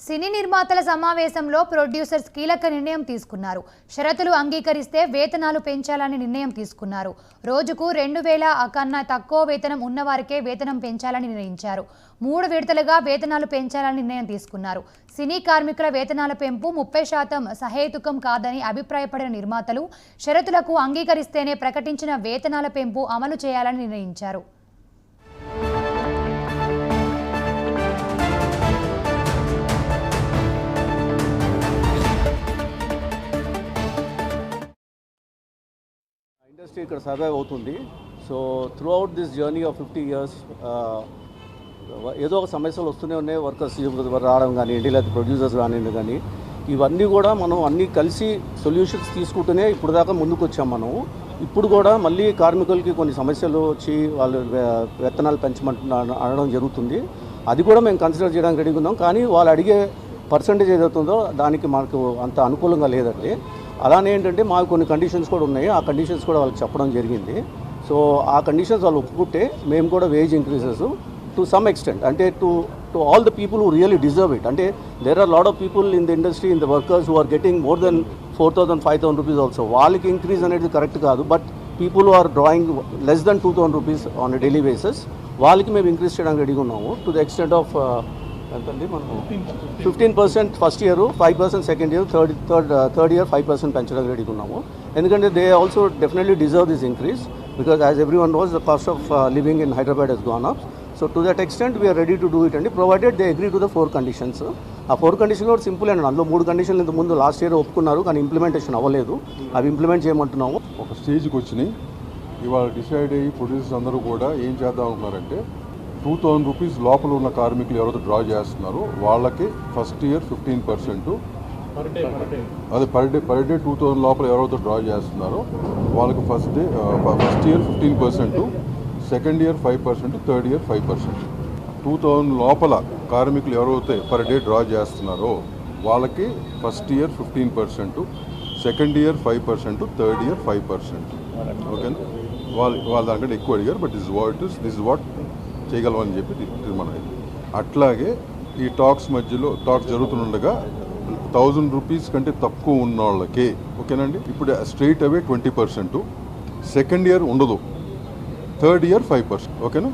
సినీ నిర్మాతల సమావేశంలో ప్రొడ్యూసర్స్ కీలక నిర్ణయం తీసుకున్నారు. షరతులు అంగీకరిస్తే వేతనాలు పెంచాలని నిర్ణయం తీసుకున్నారు. రోజుకు 2000 కన్నా తక్కువ వేతనం ఉన్నవారికే వేతనం పెంచాలని నిర్ణయించారు. 3 విడతలుగా వేతనాలు పెంచాలని నిర్ణయం తీసుకున్నారు. సినీ కార్మికుల వేతనాల పెంపు 30% సహేతుకం కాదని అభిప్రాయపడిన నిర్మాతలు షరతులకు అంగీకరిస్తేనే ప్రకటించిన వేతనాల పెంపు అమలు చేయాలని నిర్ణయించారు. ఇండస్ట్రీ ఇక్కడ సర్వైవ్ అవుతుంది. So through out this journey of 50 years ఏదో ఒక సమస్యలు వస్తూనే ఉన్నాయి. వర్కర్స్ రావడం కానివ్వండి, లేదా ప్రొడ్యూసర్స్ కానివ్వండి, కానీ ఇవన్నీ కూడా మనం అన్నీ కలిసి సొల్యూషన్స్ తీసుకుంటూనే ఇప్పుడు దాకా ముందుకు వచ్చాం. మనం ఇప్పుడు కూడా మళ్ళీ కార్మికులకి కొన్ని సమస్యలు వచ్చి వాళ్ళు వేతనాలు అనడం జరుగుతుంది. అది కూడా మేము కన్సిడర్ చేయడానికి రెడీగా ఉన్నాం. కానీ వాళ్ళు అడిగే పర్సంటేజ్ ఏదవుతుందో దానికి మనకు అంత అనుకూలంగా లేదండి. అలానే ఏంటంటే మాకు కొన్ని కండిషన్స్ కూడా ఉన్నాయి. ఆ కండిషన్స్ కూడా వాళ్ళకి చెప్పడం జరిగింది. సో ఆ కండిషన్స్ వాళ్ళు ఒప్పుకుంటే మేము కూడా wage increases to some extent, అంటే to all the people who really deserve it. అంటే there are lot of people in the industry, in the workers who are getting more than 4,000 5,000 rupees also. వాళ్ళకి increase అనేది correct కాదు. But people who are drawing less than 2,000 rupees on a daily basis, వాళ్ళకి మేము increase చేయడానికి రెడీగా ఉన్నాము. To the extent of ఎంతండి మనం 15% first year, 5% second year, third year 5% పెంచడానికి రెడీగా ఉన్నాము. ఎందుకంటే they also definitely deserve this increase, because as everyone knows the cost of living in Hyderabad has gone up. So to that extent we are ready to do it అండి, provided they agree to the 4 conditions. ఆ 4 conditions కూడా simple అండి. అందులో 3 కండిషన్లు ఇంత ముందు last year ఒప్పుకున్నారు, కానీ ఇంప్లిమెంటేషన్ అవ్వలేదు. అవి ఇంప్లిమెంట్ చేయమంటున్నాము. ఒక స్టేజ్కి వచ్చినాయి. ఇవాళ డిసైడ్ అయ్యి ప్రొడ్యూసర్స్ అందరూ కూడా ఏం చేద్దాం అనుకున్నారంటే 2,000 రూపీస్ లోపల ఉన్న కార్మికులు ఎవరైతే డ్రా చేస్తున్నారో వాళ్ళకి ఫస్ట్ ఇయర్ 15%, అదే పర్ డే 2,000 లోపల ఎవరైతే డ్రా చేస్తున్నారో వాళ్ళకి first year 15%, second year 5%, third year 5%. 2,000 లోపల కార్మికులు ఎవరైతే పర్ డే డ్రా చేస్తున్నారో వాళ్ళకి first year 15%, second year 5%, third year 5%. ఓకేనా? వాళ్ళ దానికంటే ఎక్కువ అడిగారు. బట్ దిస్ ఇస్ వాట్ చేయగలమని చెప్పి తీర్మానం అయింది. అట్లాగే ఈ టాక్స్ జరుగుతుండగా 1,000 రూపీస్ కంటే తక్కువ ఉన్న వాళ్ళకి, ఓకేనండి, ఇప్పుడు స్ట్రైట్ అవే 20%, సెకండ్ ఇయర్ ఉండదు, థర్డ్ ఇయర్ 5%. ఓకేనా?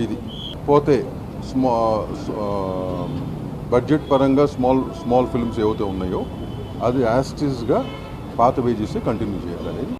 ఇది పోతే బడ్జెట్ పరంగా స్మాల్ ఫిల్మ్స్ ఏవైతే ఉన్నాయో అది యాస్టిస్గా పాత వేజెస్ కంటిన్యూ చేయాలనేది